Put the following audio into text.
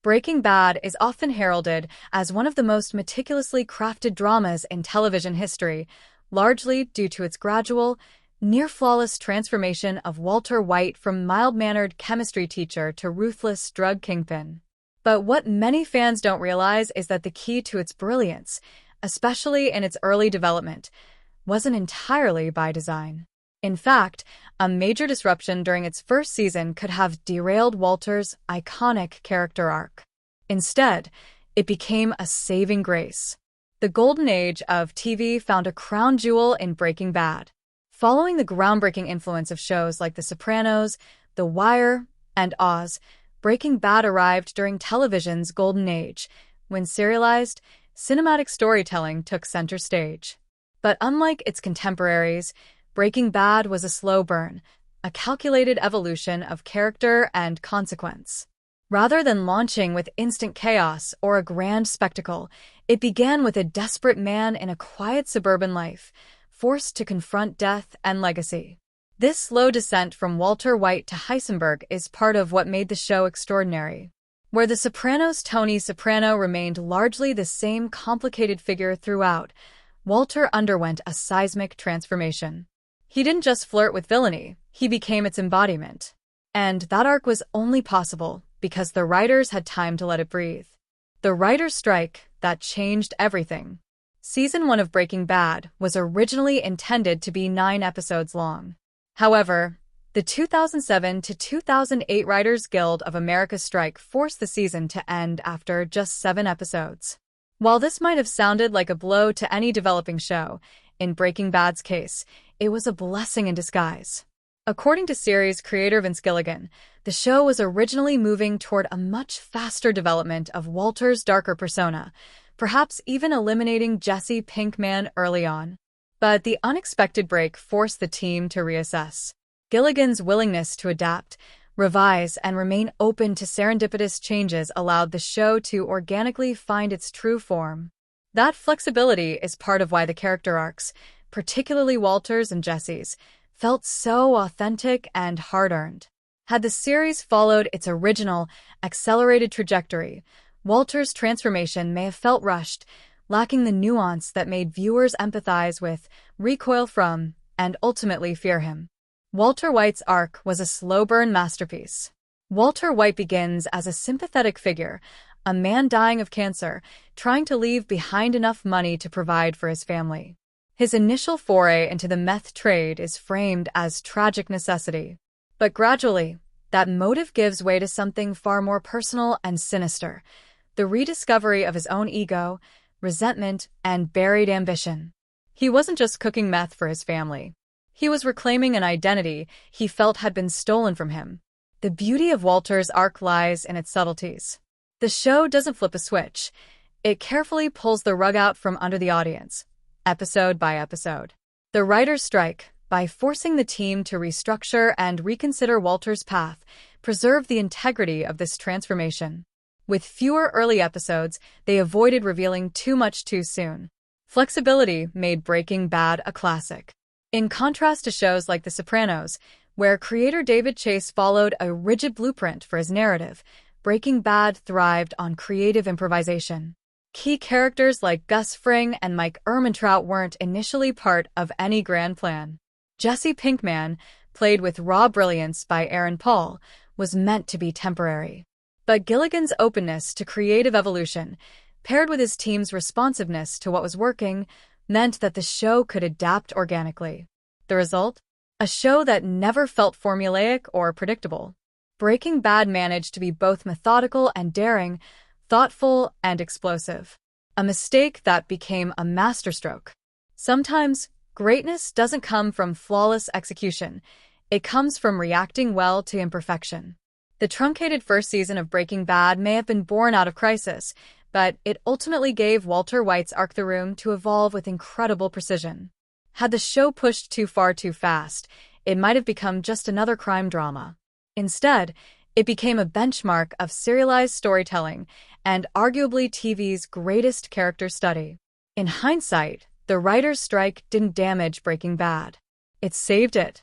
Breaking Bad is often heralded as one of the most meticulously crafted dramas in television history, largely due to its gradual, near-flawless transformation of Walter White from mild-mannered chemistry teacher to ruthless drug kingpin. But what many fans don't realize is that the key to its brilliance, especially in its early development, wasn't entirely by design. In fact, a major disruption during its first season could have derailed Walter's iconic character arc. Instead, it became a saving grace. The golden age of TV found a crown jewel in Breaking Bad. Following the groundbreaking influence of shows like The Sopranos, The Wire, and Oz, Breaking Bad arrived during television's golden age, when serialized, cinematic storytelling took center stage. But unlike its contemporaries, Breaking Bad was a slow burn, a calculated evolution of character and consequence. Rather than launching with instant chaos or a grand spectacle, it began with a desperate man in a quiet suburban life, forced to confront death and legacy. This slow descent from Walter White to Heisenberg is part of what made the show extraordinary. Where The Sopranos' Tony Soprano remained largely the same complicated figure throughout, Walter underwent a seismic transformation. He didn't just flirt with villainy, he became its embodiment. And that arc was only possible because the writers had time to let it breathe. The writer's strike that changed everything. Season 1 of Breaking Bad was originally intended to be 9 episodes long. However, the 2007 to 2008 Writers Guild of America strike forced the season to end after just 7 episodes. While this might have sounded like a blow to any developing show, in Breaking Bad's case, it was a blessing in disguise. According to series creator Vince Gilligan, the show was originally moving toward a much faster development of Walter's darker persona, perhaps even eliminating Jesse Pinkman early on. But the unexpected break forced the team to reassess. Gilligan's willingness to adapt, revise, and remain open to serendipitous changes allowed the show to organically find its true form. That flexibility is part of why the character arcs, particularly Walter's and Jesse's, felt so authentic and hard-earned. Had the series followed its original, accelerated trajectory, Walter's transformation may have felt rushed, lacking the nuance that made viewers empathize with, recoil from, and ultimately fear him. Walter White's arc was a slow-burn masterpiece. Walter White begins as a sympathetic figure, a man dying of cancer, trying to leave behind enough money to provide for his family. His initial foray into the meth trade is framed as tragic necessity. But gradually, that motive gives way to something far more personal and sinister, the rediscovery of his own ego, resentment, and buried ambition. He wasn't just cooking meth for his family. He was reclaiming an identity he felt had been stolen from him. The beauty of Walter's arc lies in its subtleties. The show doesn't flip a switch. It carefully pulls the rug out from under the audience, episode by episode. The writer's strike, by forcing the team to restructure and reconsider Walter's path, preserved the integrity of this transformation. With fewer early episodes, they avoided revealing too much too soon. Flexibility made Breaking Bad a classic. In contrast to shows like The Sopranos, where creator David Chase followed a rigid blueprint for his narrative, Breaking Bad thrived on creative improvisation. Key characters like Gus Fring and Mike Ehrmantraut weren't initially part of any grand plan. Jesse Pinkman, played with raw brilliance by Aaron Paul, was meant to be temporary. But Gilligan's openness to creative evolution, paired with his team's responsiveness to what was working, meant that the show could adapt organically. The result? A show that never felt formulaic or predictable. Breaking Bad managed to be both methodical and daring, thoughtful and explosive. A mistake that became a masterstroke. Sometimes, greatness doesn't come from flawless execution. It comes from reacting well to imperfection. The truncated first season of Breaking Bad may have been born out of crisis, but it ultimately gave Walter White's arc the room to evolve with incredible precision. Had the show pushed too far too fast, it might have become just another crime drama. Instead, it became a benchmark of serialized storytelling and arguably TV's greatest character study. In hindsight, the writer's strike didn't damage Breaking Bad. It saved it.